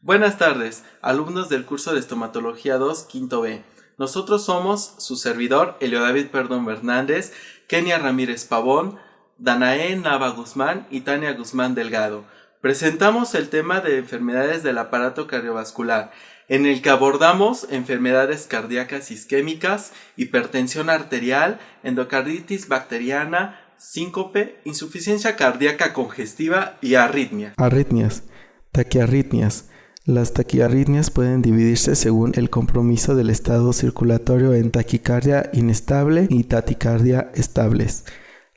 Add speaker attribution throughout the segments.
Speaker 1: Buenas tardes, alumnos del curso de Estomatología 2, Quinto B. Nosotros somos su servidor, Elio David Perdón Hernández, Kenia Ramírez Pavón, Danae Nava Guzmán y Tania Guzmán Delgado. Presentamos el tema de enfermedades del aparato cardiovascular, en el que abordamos enfermedades cardíacas isquémicas, hipertensión arterial, endocarditis bacteriana, síncope, insuficiencia cardíaca congestiva y arritmia.
Speaker 2: Arritmias, taquiarritmias. Las taquiarritmias pueden dividirse según el compromiso del estado circulatorio en taquicardia inestable y taticardia estables.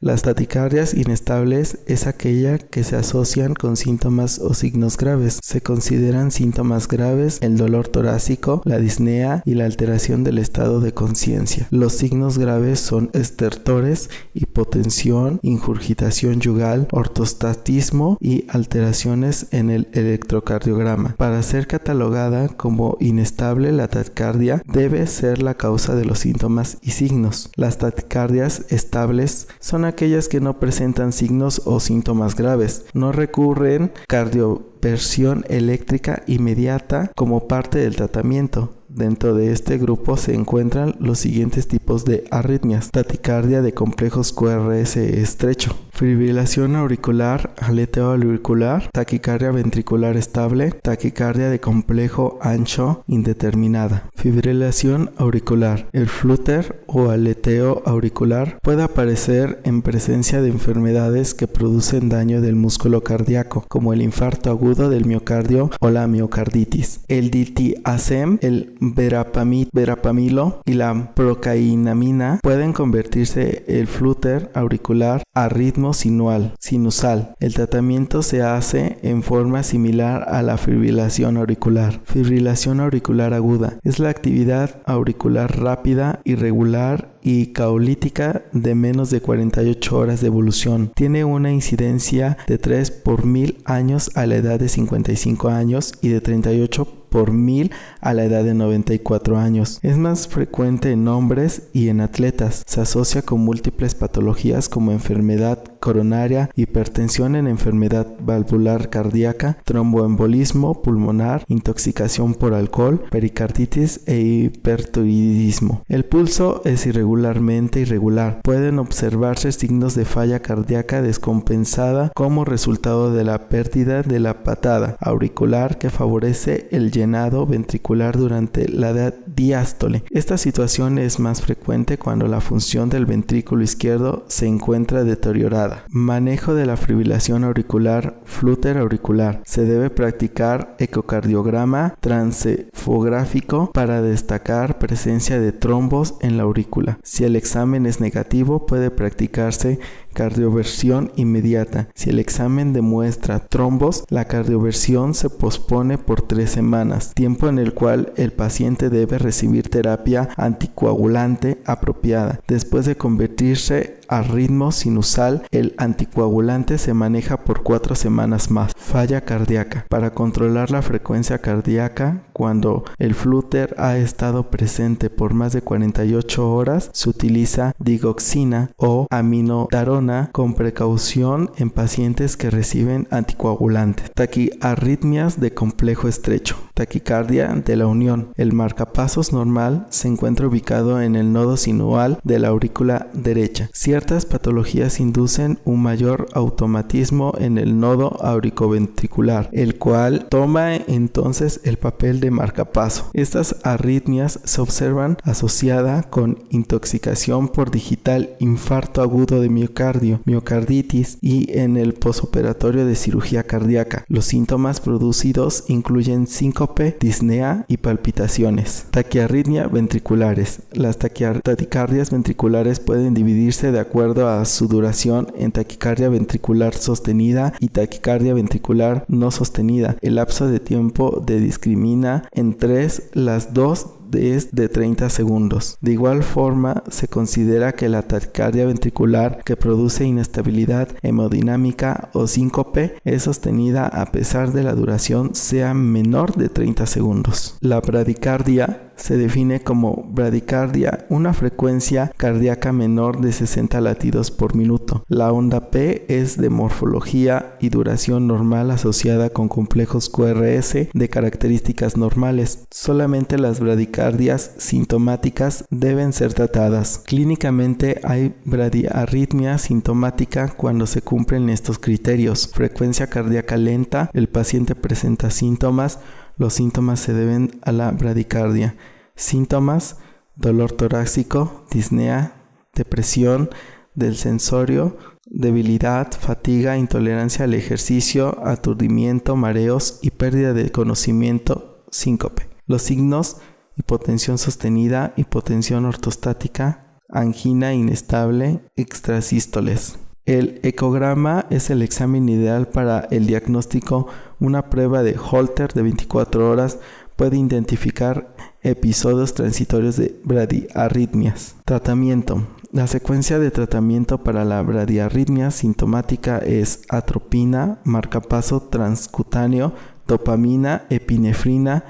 Speaker 2: Las taticardias inestables es aquella que se asocian con síntomas o signos graves. Se consideran síntomas graves el dolor torácico, la disnea y la alteración del estado de conciencia. Los signos graves son estertores, hipotensión, ingurgitación yugal, ortostatismo y alteraciones en el electrocardiograma. Para ser catalogada como inestable, la taquicardia debe ser la causa de los síntomas y signos. Las taquicardias estables son aquellas que no presentan signos o síntomas graves, no recurren cardioversión eléctrica inmediata como parte del tratamiento. Dentro de este grupo se encuentran los siguientes tipos de arritmias: taticardia de complejos QRS estrecho, fibrilación auricular, aleteo auricular, taquicardia ventricular estable, taquicardia de complejo ancho indeterminada. Fibrilación auricular. El flúter o aleteo auricular puede aparecer en presencia de enfermedades que producen daño del músculo cardíaco, como el infarto agudo del miocardio o la miocarditis. El diltiazem, el verapamilo y la procainamina pueden convertirse el flúter auricular a ritmo sinusal. El tratamiento se hace en forma similar a la fibrilación auricular. Fibrilación auricular aguda es la actividad auricular rápida, irregular y caulítica de menos de 48 horas de evolución. Tiene una incidencia de 3 por 1000 años a la edad de 55 años y de 38 por 1000 a la edad de 94 años. Es más frecuente en hombres y en atletas. Se asocia con múltiples patologías como enfermedad coronaria, hipertensión en enfermedad valvular cardíaca, tromboembolismo pulmonar, intoxicación por alcohol, pericarditis e hipertiroidismo. El pulso es irregularmente irregular. Pueden observarse signos de falla cardíaca descompensada como resultado de la pérdida de la patada auricular que favorece el llenado ventricular durante la diástole. Esta situación es más frecuente cuando la función del ventrículo izquierdo se encuentra deteriorada. Manejo de la fibrilación auricular, flúter auricular. Se debe practicar ecocardiograma transesofográfico para destacar presencia de trombos en la aurícula. Si el examen es negativo, puede practicarse cardioversión inmediata. Si el examen demuestra trombos, la cardioversión se pospone por 3 semanas, tiempo en el cual el paciente debe recibir terapia anticoagulante apropiada. Después de convertirse a ritmo sinusal, el anticoagulante se maneja por 4 semanas más. Falla cardíaca. Para controlar la frecuencia cardíaca, cuando el flúter ha estado presente por más de 48 horas, se utiliza digoxina o aminodarona con precaución en pacientes que reciben anticoagulantes. Taquiarritmias de complejo estrecho. Taquicardia de la unión. El marcapasos normal se encuentra ubicado en el nodo sinual de la aurícula derecha. Ciertas patologías inducen un mayor automatismo en el nodo auricoventricular, el cual toma entonces el papel de marcapaso. Estas arritmias se observan asociadas con intoxicación por digital, infarto agudo de miocardio, miocarditis y en el posoperatorio de cirugía cardíaca. Los síntomas producidos incluyen síncope, disnea y palpitaciones. Taquiarritmia ventriculares. Las taquicardias ventriculares pueden dividirse de acuerdo a su duración en taquicardia ventricular sostenida y taquicardia ventricular no sostenida. El lapso de tiempo de discrimina en 3, las dos es de 30 segundos. De igual forma, se considera que la taquicardia ventricular que produce inestabilidad hemodinámica o síncope es sostenida a pesar de la duración sea menor de 30 segundos. La bradicardia se define como bradicardia, una frecuencia cardíaca menor de 60 latidos por minuto. La onda P es de morfología y duración normal asociada con complejos QRS de características normales. Solamente las bradicardias sintomáticas deben ser tratadas. Clínicamente hay bradiarritmia sintomática cuando se cumplen estos criterios. Frecuencia cardíaca lenta, el paciente presenta síntomas, los síntomas se deben a la bradicardia. Síntomas: dolor torácico, disnea, depresión del sensorio, debilidad, fatiga, intolerancia al ejercicio, aturdimiento, mareos y pérdida de conocimiento, síncope. Los signos: hipotensión sostenida, hipotensión ortostática, angina inestable, extrasístoles. El ecograma es el examen ideal para el diagnóstico. Una prueba de Holter de 24 horas puede identificar episodios transitorios de bradiarritmias. Tratamiento. La secuencia de tratamiento para la bradiarritmia sintomática es atropina, marcapaso transcutáneo, dopamina, epinefrina,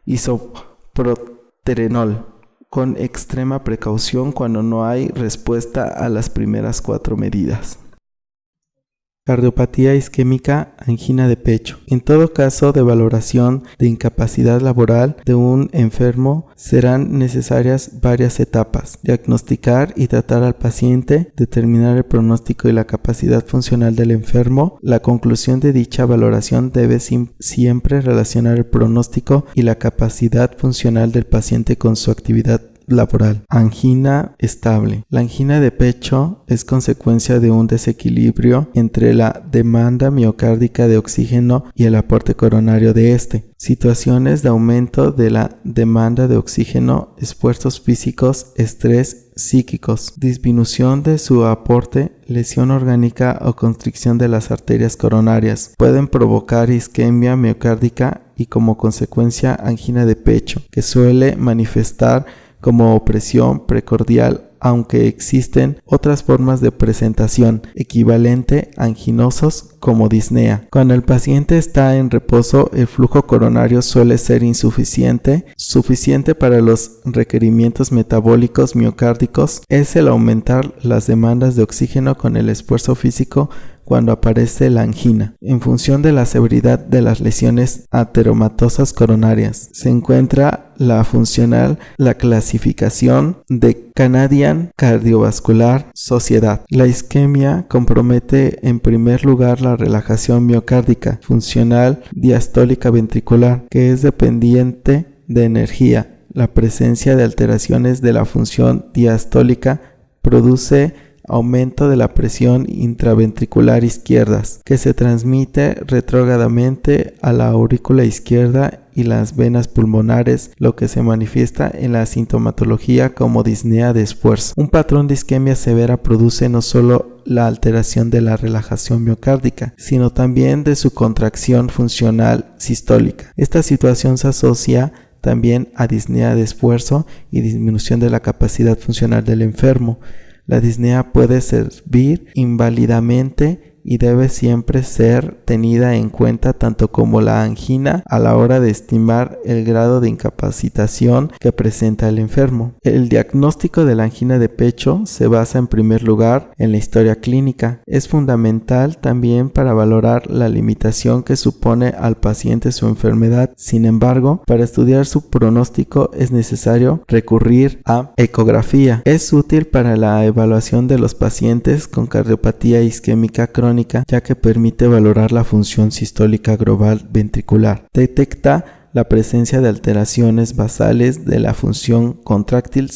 Speaker 2: isoproterenol, con extrema precaución cuando no hay respuesta a las primeras 4 medidas. Cardiopatía isquémica, angina de pecho. En todo caso de valoración de incapacidad laboral de un enfermo, serán necesarias varias etapas: diagnosticar y tratar al paciente, determinar el pronóstico y la capacidad funcional del enfermo. La conclusión de dicha valoración debe siempre relacionar el pronóstico y la capacidad funcional del paciente con su actividad laboral. Angina estable. La angina de pecho es consecuencia de un desequilibrio entre la demanda miocárdica de oxígeno y el aporte coronario de este. Situaciones de aumento de la demanda de oxígeno, esfuerzos físicos, estrés psíquicos, disminución de su aporte, lesión orgánica o constricción de las arterias coronarias pueden provocar isquemia miocárdica y como consecuencia angina de pecho, que suele manifestar como opresión precordial, aunque existen otras formas de presentación equivalente anginosos como disnea. Cuando el paciente está en reposo, el flujo coronario suele ser suficiente para los requerimientos metabólicos miocárdicos. Es el aumentar las demandas de oxígeno con el esfuerzo físico cuando aparece la angina. En función de la severidad de las lesiones ateromatosas coronarias, se encuentra la funcional, la clasificación de Canadian Cardiovascular Sociedad. La isquemia compromete en primer lugar la relajación miocárdica, funcional diastólica ventricular, que es dependiente de energía. La presencia de alteraciones de la función diastólica produce aumento de la presión intraventricular izquierda, que se transmite retrógradamente a la aurícula izquierda y las venas pulmonares, lo que se manifiesta en la sintomatología como disnea de esfuerzo. Un patrón de isquemia severa produce no solo la alteración de la relajación miocárdica, sino también de su contracción funcional sistólica. Esta situación se asocia también a disnea de esfuerzo y disminución de la capacidad funcional del enfermo. La disnea puede servir inválidamente y debe siempre ser tenida en cuenta tanto como la angina a la hora de estimar el grado de incapacitación que presenta el enfermo. El diagnóstico de la angina de pecho se basa en primer lugar en la historia clínica. Es fundamental también para valorar la limitación que supone al paciente su enfermedad. Sin embargo, para estudiar su pronóstico es necesario recurrir a ecografía. Es útil para la evaluación de los pacientes con cardiopatía isquémica crónica, ya que permite valorar la función sistólica global ventricular. Detecta la presencia de alteraciones basales de la función contráctil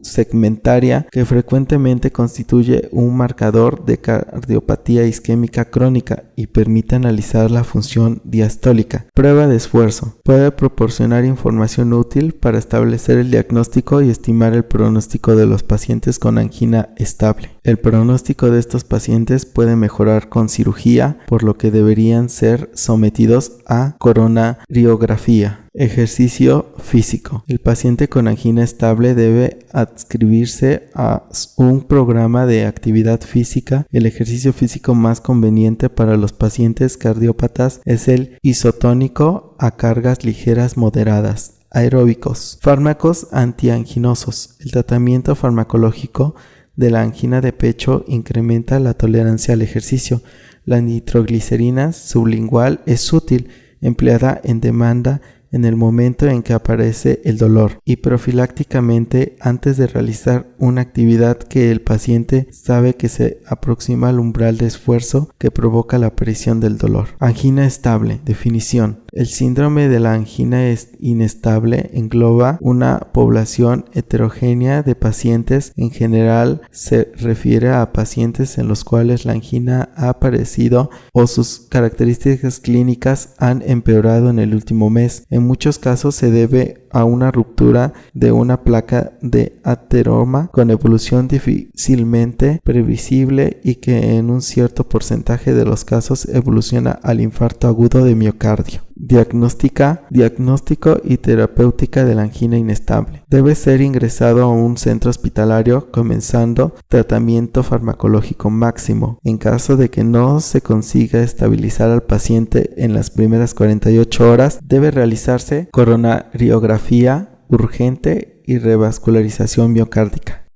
Speaker 2: segmentaria, que frecuentemente constituye un marcador de cardiopatía isquémica crónica y permite analizar la función diastólica. Prueba de esfuerzo. Puede proporcionar información útil para establecer el diagnóstico y estimar el pronóstico de los pacientes con angina estable. El pronóstico de estos pacientes puede mejorar con cirugía, por lo que deberían ser sometidos a coronariografía. Ejercicio físico. El paciente con angina estable debe adscribirse a un programa de actividad física. El ejercicio físico más conveniente para los pacientes cardiópatas es el isotónico a cargas ligeras moderadas. aeróbicos. Fármacos antianginosos. El tratamiento farmacológico de la angina de pecho incrementa la tolerancia al ejercicio. La nitroglicerina sublingual es útil, empleada en demanda en el momento en que aparece el dolor y profilácticamente antes de realizar una actividad que el paciente sabe que se aproxima al umbral de esfuerzo que provoca la aparición del dolor. Angina estable. Definición. El síndrome de la angina inestable engloba una población heterogénea de pacientes. En general se refiere a pacientes en los cuales la angina ha aparecido o sus características clínicas han empeorado en el último mes. En muchos casos se debe a una ruptura de una placa de ateroma con evolución difícilmente previsible y que en un cierto porcentaje de los casos evoluciona al infarto agudo de miocardio. Diagnóstico y terapéutica de la angina inestable. Debe ser ingresado a un centro hospitalario comenzando tratamiento farmacológico máximo. En caso de que no se consiga estabilizar al paciente en las primeras 48 horas, debe realizarse coronariografía urgente y revascularización miocárdica.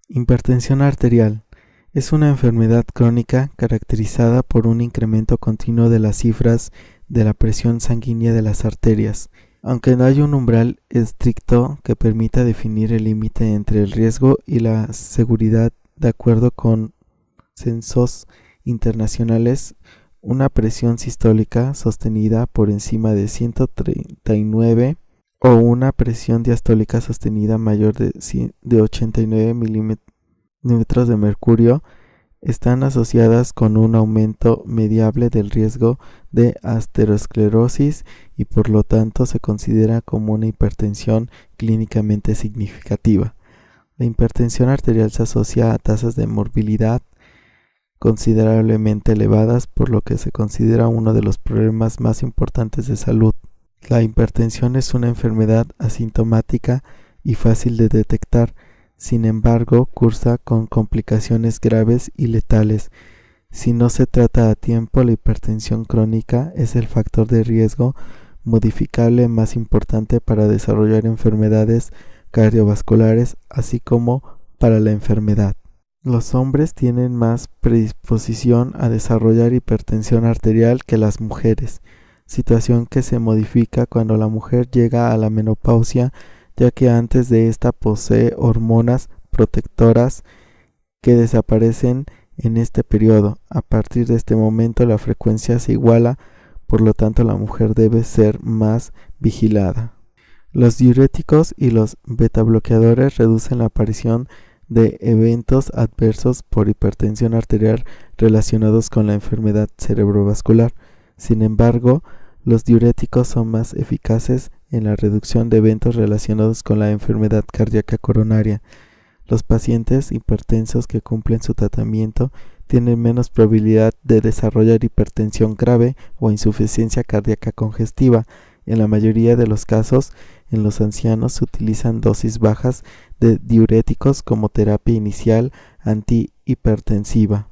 Speaker 2: Hipertensión arterial. Es una enfermedad crónica caracterizada por un incremento continuo de las cifras de la presión sanguínea de las arterias. Aunque no hay un umbral estricto que permita definir el límite entre el riesgo y la seguridad, de acuerdo con censos internacionales, una presión sistólica sostenida por encima de 139 o una presión diastólica sostenida mayor de 89 milímetros de mercurio están asociadas con un aumento mediable del riesgo de aterosclerosis y por lo tanto se considera como una hipertensión clínicamente significativa. La hipertensión arterial se asocia a tasas de morbilidad considerablemente elevadas, por lo que se considera uno de los problemas más importantes de salud. La hipertensión es una enfermedad asintomática y fácil de detectar. Sin embargo, cursa con complicaciones graves y letales. Si no se trata a tiempo, la hipertensión crónica es el factor de riesgo modificable más importante para desarrollar enfermedades cardiovasculares, así como para la enfermedad. Los hombres tienen más predisposición a desarrollar hipertensión arterial que las mujeres, situación que se modifica cuando la mujer llega a la menopausia, ya que antes de esta posee hormonas protectoras que desaparecen en este periodo. A partir de este momento la frecuencia se iguala, por lo tanto la mujer debe ser más vigilada. Los diuréticos y los betabloqueadores reducen la aparición de eventos adversos por hipertensión arterial relacionados con la enfermedad cerebrovascular. Sin embargo, los diuréticos son más eficaces en la reducción de eventos relacionados con la enfermedad cardíaca coronaria. Los pacientes hipertensos que cumplen su tratamiento tienen menos probabilidad de desarrollar hipertensión grave o insuficiencia cardíaca congestiva. En la mayoría de los casos, en los ancianos se utilizan dosis bajas de diuréticos como terapia inicial antihipertensiva.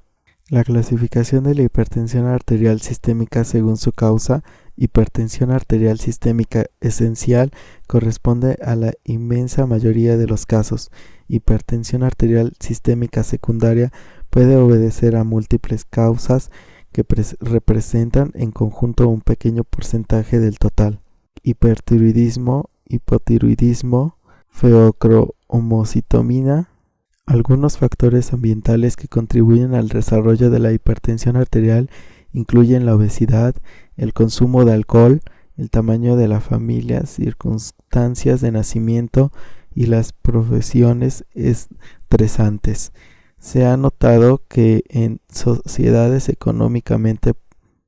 Speaker 2: La clasificación de la hipertensión arterial sistémica según su causa. Hipertensión arterial sistémica esencial corresponde a la inmensa mayoría de los casos. Hipertensión arterial sistémica secundaria puede obedecer a múltiples causas que representan en conjunto un pequeño porcentaje del total. Hipertiroidismo, hipotiroidismo, feocromocitomía. Algunos factores ambientales que contribuyen al desarrollo de la hipertensión arterial incluyen la obesidad, el consumo de alcohol, el tamaño de la familia, circunstancias de nacimiento y las profesiones estresantes. Se ha notado que en sociedades económicamente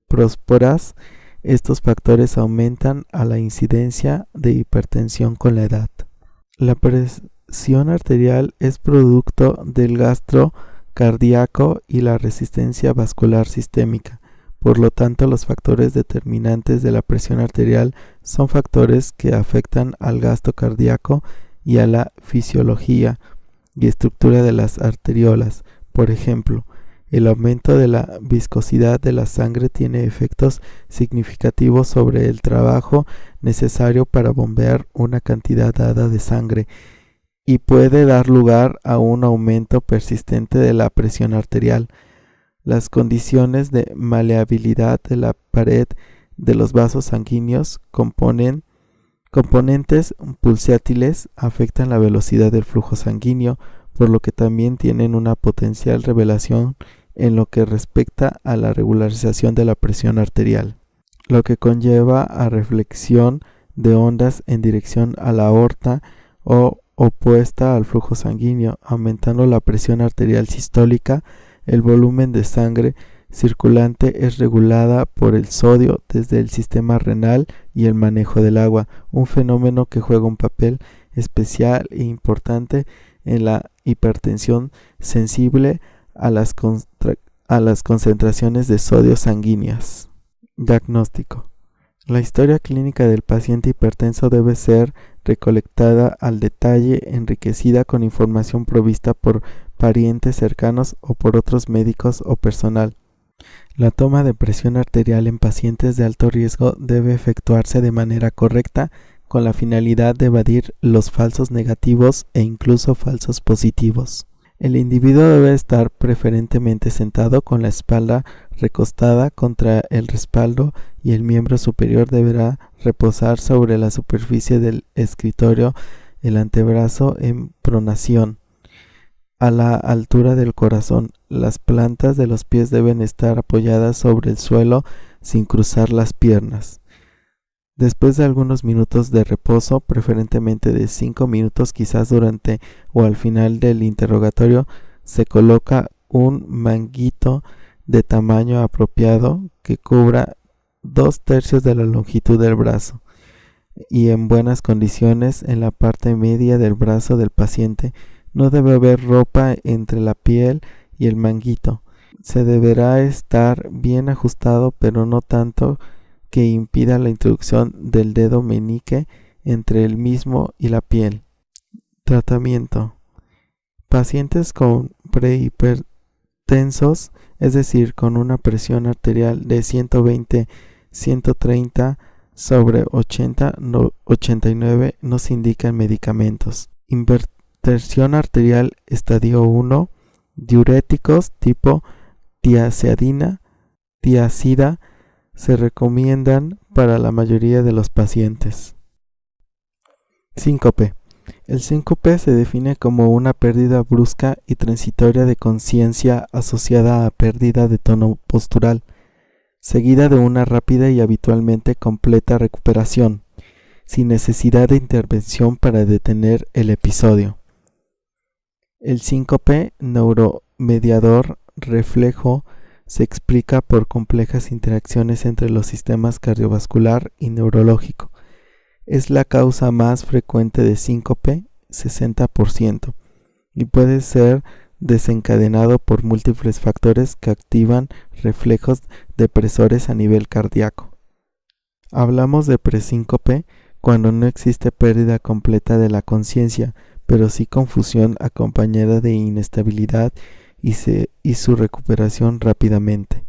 Speaker 2: prósperas, estos factores aumentan a la incidencia de hipertensión con la edad. La presión arterial es producto del gasto cardíaco y la resistencia vascular sistémica. Por lo tanto, los factores determinantes de la presión arterial son factores que afectan al gasto cardíaco y a la fisiología y estructura de las arteriolas. Por ejemplo, El aumento de la viscosidad de la sangre tiene efectos significativos sobre el trabajo necesario para bombear una cantidad dada de sangre y puede dar lugar a un aumento persistente de la presión arterial. Las condiciones de maleabilidad de la pared de los vasos sanguíneos componentes pulsátiles afectan la velocidad del flujo sanguíneo, por lo que también tienen una potencial revelación en lo que respecta a la regularización de la presión arterial, lo que conlleva a reflexión de ondas en dirección a la aorta o opuesta al flujo sanguíneo, aumentando la presión arterial sistólica. El volumen de sangre circulante es regulada por el sodio desde el sistema renal y el manejo del agua, un fenómeno que juega un papel especial e importante en la hipertensión sensible a las concentraciones de sodio sanguíneas. Diagnóstico. La historia clínica del paciente hipertenso debe ser recolectada al detalle, enriquecida con información provista por parientes cercanos o por otros médicos o personal. La toma de presión arterial en pacientes de alto riesgo debe efectuarse de manera correcta con la finalidad de evadir los falsos negativos e incluso falsos positivos. El individuo debe estar preferentemente sentado con la espalda recostada contra el respaldo y el miembro superior deberá reposar sobre la superficie del escritorio, el antebrazo en pronación. A la altura del corazón, las plantas de los pies deben estar apoyadas sobre el suelo sin cruzar las piernas. Después de algunos minutos de reposo, preferentemente de 5 minutos quizás durante o al final del interrogatorio, se coloca un manguito de tamaño apropiado que cubra 2/3 de la longitud del brazo y en buenas condiciones en la parte media del brazo del paciente. No debe haber ropa entre la piel y el manguito. Se deberá estar bien ajustado, pero no tanto que impida la introducción del dedo meñique entre el mismo y la piel. Tratamiento. Pacientes con prehipertensos, es decir, con una presión arterial de 120/130 sobre 80/89 no se indican medicamentos. Hipertensión arterial estadio 1, diuréticos tipo tiazida se recomiendan para la mayoría de los pacientes. Síncope. El síncope se define como una pérdida brusca y transitoria de conciencia asociada a pérdida de tono postural, seguida de una rápida y habitualmente completa recuperación, sin necesidad de intervención para detener el episodio. El síncope neuromediador reflejo se explica por complejas interacciones entre los sistemas cardiovascular y neurológico. Es la causa más frecuente de síncope, 60%, y puede ser desencadenado por múltiples factores que activan reflejos depresores a nivel cardíaco. Hablamos de presíncope cuando no existe pérdida completa de la conciencia, pero sí confusión acompañada de inestabilidad y su recuperación rápidamente.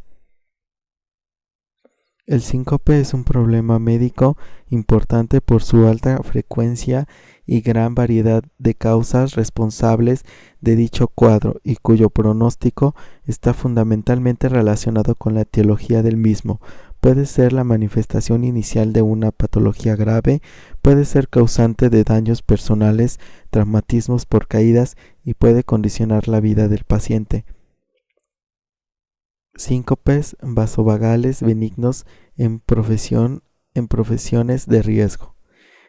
Speaker 2: El síncope es un problema médico importante por su alta frecuencia y gran variedad de causas responsables de dicho cuadro y cuyo pronóstico está fundamentalmente relacionado con la etiología del mismo. Puede ser la manifestación inicial de una patología grave, puede ser causante de daños personales, traumatismos por caídas y puede condicionar la vida del paciente. Síncopes vasovagales benignos en profesiones de riesgo.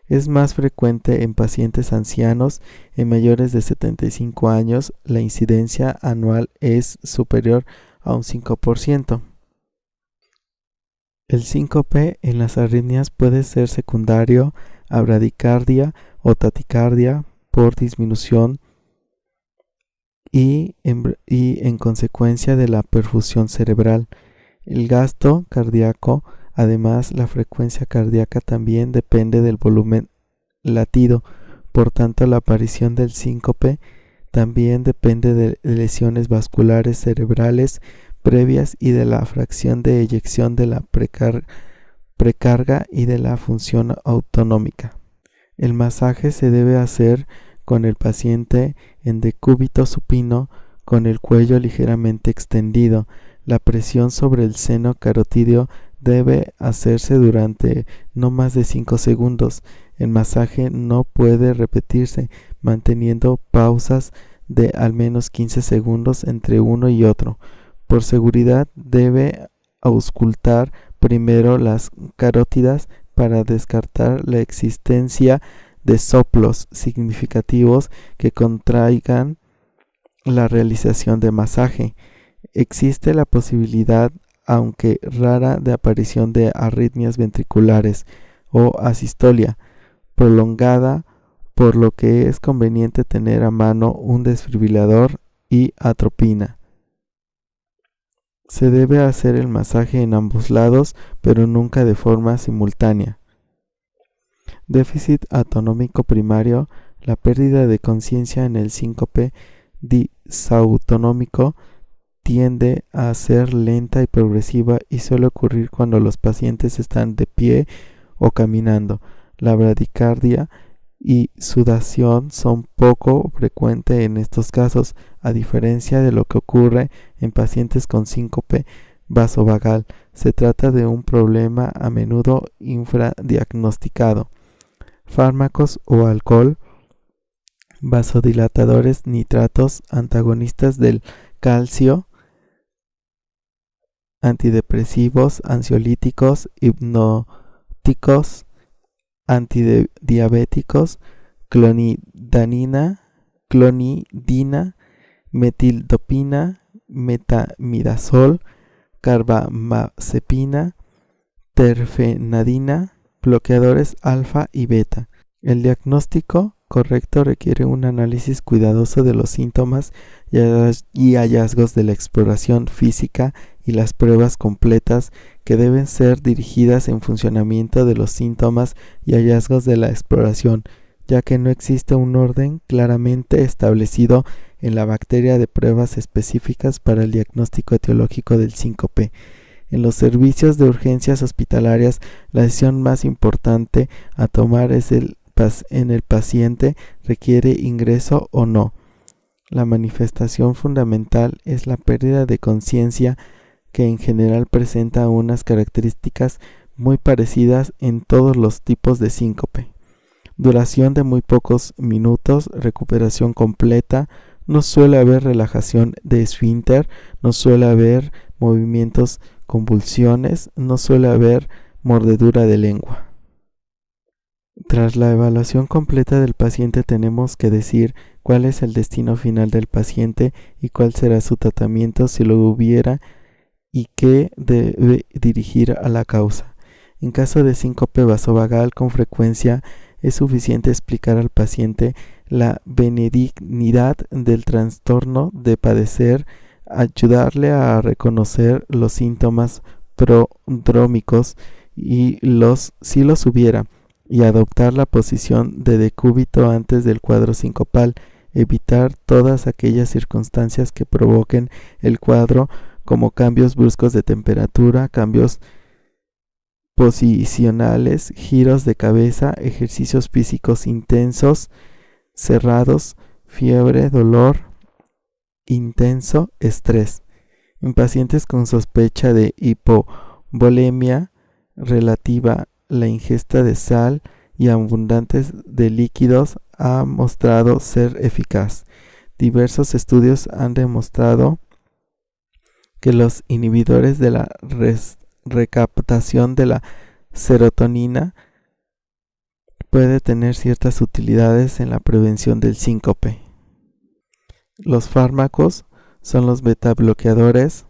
Speaker 2: Es más frecuente en pacientes ancianos. En mayores de 75 años, la incidencia anual es superior a un 5%. El síncope en las arritmias puede ser secundario a bradicardia o taticardia por disminución y en consecuencia de la perfusión cerebral. El gasto cardíaco, además, la frecuencia cardíaca también depende del volumen latido. Por tanto, la aparición del síncope También depende de lesiones vasculares cerebrales previas y de la fracción de eyección de la precarga y de la función autonómica. El masaje se debe hacer con el paciente en decúbito supino, con el cuello ligeramente extendido. La presión sobre el seno carotídeo debe hacerse durante no más de 5 segundos. El masaje no puede repetirse, manteniendo pausas de al menos 15 segundos entre uno y otro. Por seguridad, debe auscultar primero las carótidas para descartar la existencia de soplos significativos que contraigan la realización de masaje. Existe la posibilidad, aunque rara, de aparición de arritmias ventriculares o asistolia prolongada, por lo que es conveniente tener a mano un desfibrilador y atropina. Se debe hacer el masaje en ambos lados, pero nunca de forma simultánea. Déficit autonómico primario. La pérdida de conciencia en el síncope disautonómico tiende a ser lenta y progresiva y suele ocurrir cuando los pacientes están de pie o caminando. La bradicardia y sudación son poco frecuentes en estos casos, a diferencia de lo que ocurre en pacientes con síncope vasovagal. Se trata de un problema a menudo infradiagnosticado. Fármacos o alcohol, vasodilatadores, nitratos, antagonistas del calcio, antidepresivos, ansiolíticos, hipnóticos, antidiabéticos, clonidina, metildopina, metamidazol, carbamazepina, terfenadina, bloqueadores alfa y beta. El diagnóstico correcto requiere un análisis cuidadoso de los síntomas y hallazgos de la exploración física y las pruebas completas que deben ser dirigidas en funcionamiento de los síntomas y hallazgos de la exploración, ya que no existe un orden claramente establecido en la bacteria de pruebas específicas para el diagnóstico etiológico del síncope. En los servicios de urgencias hospitalarias, la decisión más importante a tomar es en el paciente requiere ingreso o no. La manifestación fundamental es la pérdida de conciencia, que en general presenta unas características muy parecidas en todos los tipos de síncope. Duración de muy pocos minutos, recuperación completa, no suele haber relajación de esfínter, no suele haber movimientos, convulsiones, no suele haber mordedura de lengua. Tras la evaluación completa del paciente tenemos que decir cuál es el destino final del paciente y cuál será su tratamiento si lo hubiera y qué debe dirigir a la causa. En caso de síncope vasovagal, con frecuencia es suficiente explicar al paciente la benignidad del trastorno de padecer, ayudarle a reconocer los síntomas prodrómicos y si los hubiera, y adoptar la posición de decúbito antes del cuadro sincopal, evitar todas aquellas circunstancias que provoquen el cuadro, como cambios bruscos de temperatura, cambios posicionales, giros de cabeza, ejercicios físicos intensos, cerrados, fiebre, dolor intenso, estrés. En pacientes con sospecha de hipovolemia relativa, la ingesta de sal y abundantes de líquidos ha mostrado ser eficaz. Diversos estudios han demostrado que los inhibidores de la recaptación de la serotonina puede tener ciertas utilidades en la prevención del síncope. Los fármacos son los betabloqueadores,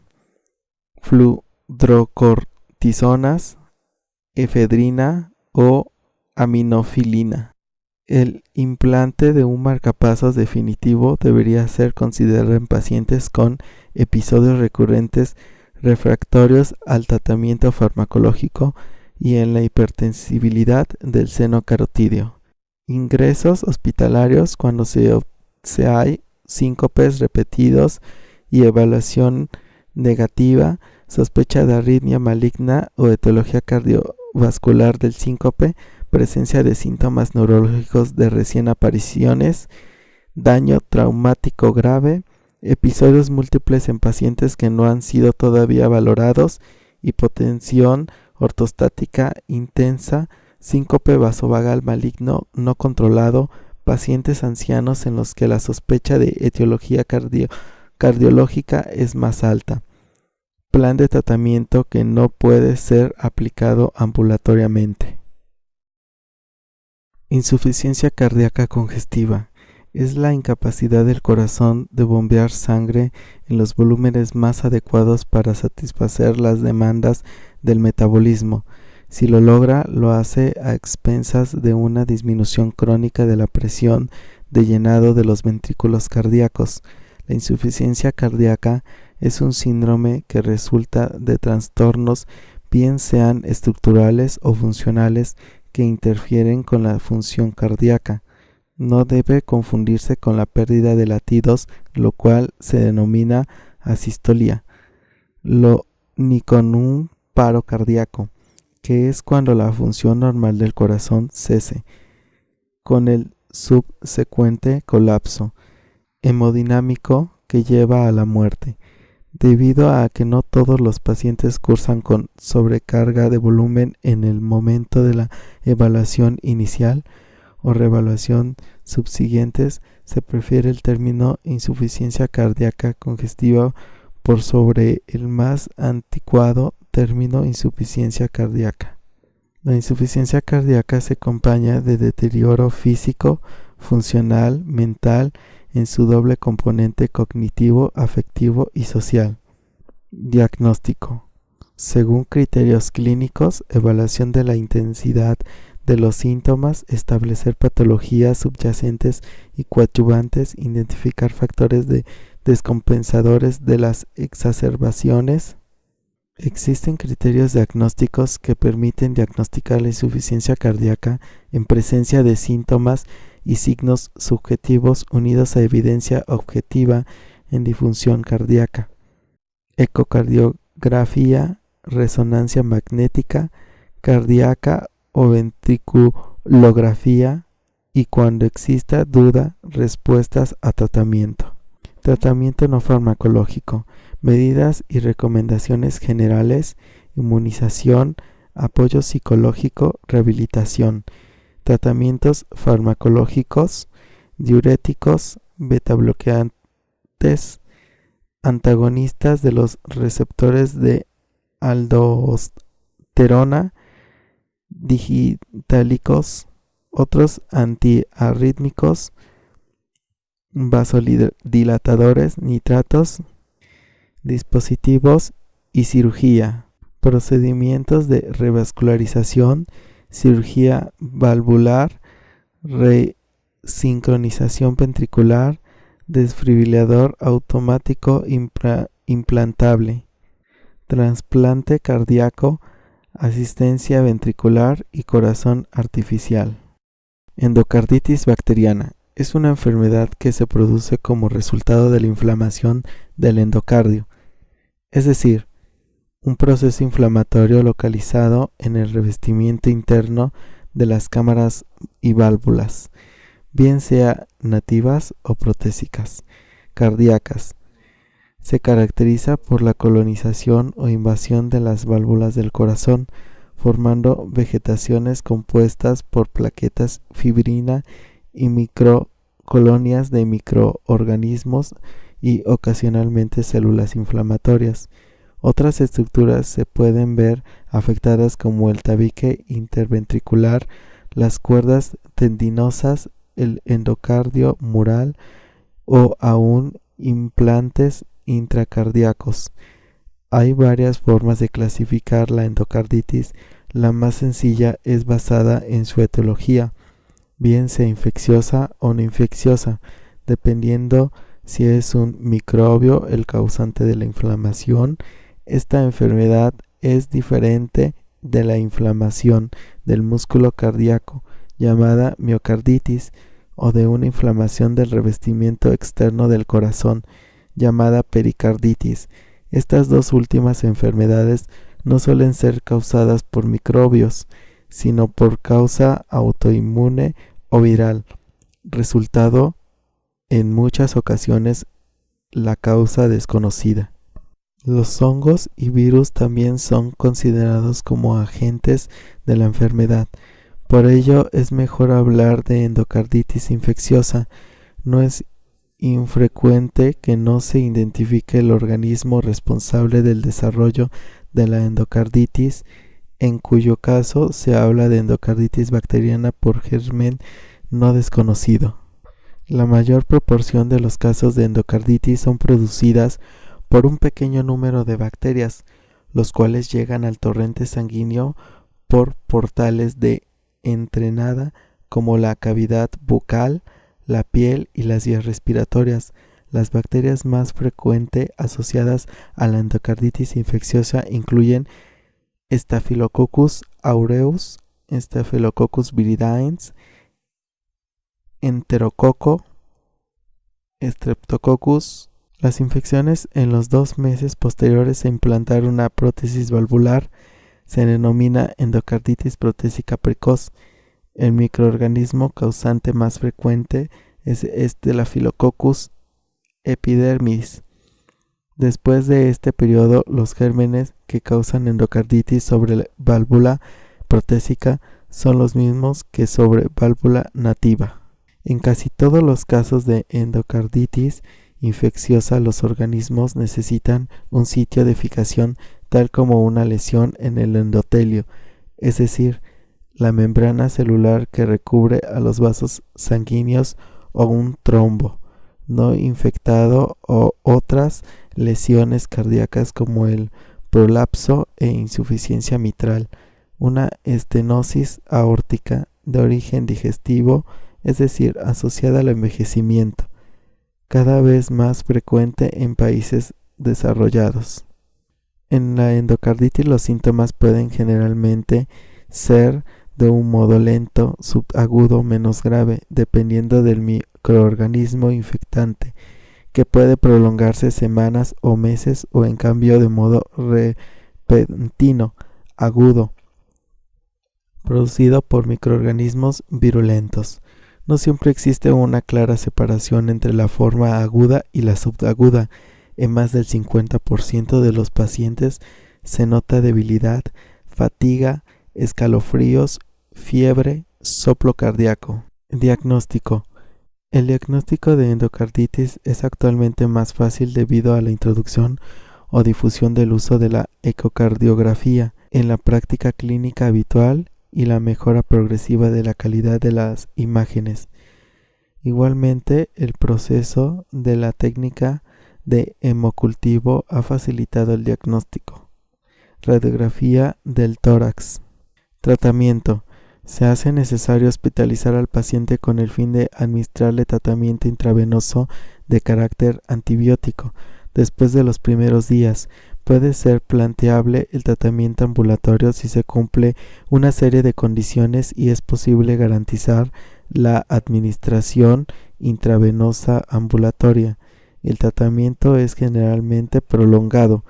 Speaker 2: fludrocortisonas, efedrina o aminofilina. El implante de un marcapasos definitivo debería ser considerado en pacientes con episodios recurrentes refractorios al tratamiento farmacológico y en la hipertensibilidad del seno carotídeo. Ingresos hospitalarios cuando se hay síncopes repetidos y evaluación negativa, sospecha de arritmia maligna o etiología cardiovascular del síncope, presencia de síntomas neurológicos de recién apariciones, daño traumático grave, episodios múltiples en pacientes que no han sido todavía valorados, hipotensión ortostática intensa, síncope vasovagal maligno no controlado, pacientes ancianos en los que la sospecha de etiología cardiológica es más alta. Plan de tratamiento que no puede ser aplicado ambulatoriamente. Insuficiencia cardíaca congestiva. Es la incapacidad del corazón de bombear sangre en los volúmenes más adecuados para satisfacer las demandas del metabolismo. Si lo logra, lo hace a expensas de una disminución crónica de la presión de llenado de los ventrículos cardíacos. La insuficiencia cardíaca es un síndrome que resulta de trastornos, bien sean estructurales o funcionales, que interfieren con la función cardíaca. No debe confundirse con la pérdida de latidos, lo cual se denomina asistolía, ni con un paro cardíaco, que es cuando la función normal del corazón cese, con el subsecuente colapso hemodinámico que lleva a la muerte. Debido a que no todos los pacientes cursan con sobrecarga de volumen en el momento de la evaluación inicial o reevaluación subsiguientes, se prefiere el término insuficiencia cardíaca congestiva por sobre el más anticuado término insuficiencia cardíaca. La insuficiencia cardíaca se acompaña de deterioro físico, funcional, mental, en su doble componente cognitivo, afectivo y social. Diagnóstico. Según criterios clínicos, evaluación de la intensidad de los síntomas, establecer patologías subyacentes y coadyuvantes, identificar factores descompensadores de las exacerbaciones. Existen criterios diagnósticos que permiten diagnosticar la insuficiencia cardíaca en presencia de síntomas y signos subjetivos unidos a evidencia objetiva en disfunción cardíaca. Ecocardiografía, resonancia magnética cardíaca o ventriculografía, y cuando exista duda, respuestas a tratamiento. Tratamiento no farmacológico, medidas y recomendaciones generales, inmunización, apoyo psicológico, rehabilitación. Tratamientos farmacológicos, diuréticos, betabloqueantes, antagonistas de los receptores de aldosterona, digitálicos, otros antiarrítmicos, vasodilatadores, nitratos, dispositivos y cirugía. Procedimientos de revascularización, cirugía valvular, resincronización ventricular, desfibrilador automático implantable, trasplante cardíaco, asistencia ventricular y corazón artificial. Endocarditis bacteriana es una enfermedad que se produce como resultado de la inflamación del endocardio, es decir, un proceso inflamatorio localizado en el revestimiento interno de las cámaras y válvulas, bien sea nativas o protésicas, cardíacas. Se caracteriza por la colonización o invasión de las válvulas del corazón, formando vegetaciones compuestas por plaquetas, fibrina y microcolonias de microorganismos y ocasionalmente células inflamatorias. Otras estructuras se pueden ver afectadas como el tabique interventricular, las cuerdas tendinosas, el endocardio mural o aún implantes intracardíacos. Hay varias formas de clasificar la endocarditis. La más sencilla es basada en su etiología, bien sea infecciosa o no infecciosa, dependiendo si es un microbio el causante de la inflamación. Esta enfermedad es diferente de la inflamación del músculo cardíaco, llamada miocarditis, o de una inflamación del revestimiento externo del corazón, llamada pericarditis. Estas dos últimas enfermedades no suelen ser causadas por microbios, sino por causa autoinmune o viral, resultado en muchas ocasiones la causa desconocida. Los hongos y virus también son considerados como agentes de la enfermedad. Por ello es mejor hablar de endocarditis infecciosa. No es infrecuente que no se identifique el organismo responsable del desarrollo de la endocarditis, en cuyo caso se habla de endocarditis bacteriana por germen no desconocido. La mayor proporción de los casos de endocarditis son producidas por un pequeño número de bacterias, los cuales llegan al torrente sanguíneo por portales de entrada como la cavidad bucal, la piel y las vías respiratorias. Las bacterias más frecuentes asociadas a la endocarditis infecciosa incluyen Staphylococcus aureus, Staphylococcus viridans, Enterococo, Streptococcus. Las infecciones en los 2 meses posteriores a implantar una prótesis valvular se denomina endocarditis protésica precoz. El microorganismo causante más frecuente es Staphylococcus epidermidis. Después de este periodo, los gérmenes que causan endocarditis sobre la válvula protésica son los mismos que sobre válvula nativa. En casi todos los casos de endocarditis infecciosa, los organismos necesitan un sitio de fijación tal como una lesión en el endotelio, es decir, la membrana celular que recubre a los vasos sanguíneos, o un trombo no infectado, o otras lesiones cardíacas como el prolapso e insuficiencia mitral, una estenosis aórtica de origen digestivo, es decir, asociada al envejecimiento, cada vez más frecuente en países desarrollados. En la endocarditis los síntomas pueden generalmente ser de un modo lento, subagudo, menos grave, dependiendo del microorganismo infectante, que puede prolongarse semanas o meses, o en cambio de modo repentino, agudo, producido por microorganismos virulentos. No siempre existe una clara separación entre la forma aguda y la subaguda. En más del 50% de los pacientes se nota debilidad, fatiga, escalofríos, fiebre, soplo cardíaco. Diagnóstico. El diagnóstico de endocarditis es actualmente más fácil debido a la introducción o difusión del uso de la ecocardiografía en la práctica clínica habitual y la mejora progresiva de la calidad de las imágenes. Igualmente, el proceso de la técnica de hemocultivo ha facilitado el diagnóstico. Radiografía del tórax. Tratamiento. Se hace necesario hospitalizar al paciente con el fin de administrarle tratamiento intravenoso de carácter antibiótico. Después de los primeros días, puede ser planteable el tratamiento ambulatorio si se cumple una serie de condiciones y es posible garantizar la administración intravenosa ambulatoria. El tratamiento es generalmente prolongado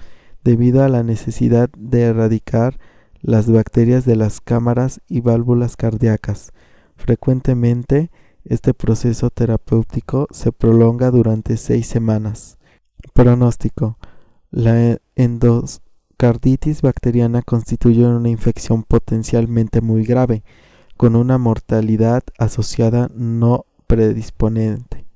Speaker 2: debido a la necesidad de erradicar las bacterias de las cámaras y válvulas cardíacas. Frecuentemente, este proceso terapéutico se prolonga durante 6 semanas. Pronóstico. La endocarditis bacteriana constituye una infección potencialmente muy grave, con una mortalidad asociada no predisponente.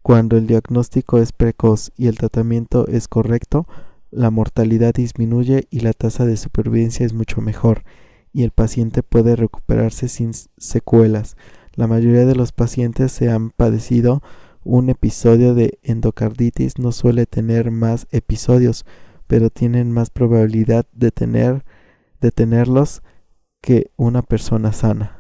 Speaker 2: Cuando el diagnóstico es precoz y el tratamiento es correcto, la mortalidad disminuye y la tasa de supervivencia es mucho mejor, y el paciente puede recuperarse sin secuelas. La mayoría de los pacientes que han padecido un episodio de endocarditis no suele tener más episodios, pero tienen más probabilidad de tenerlos que una persona sana.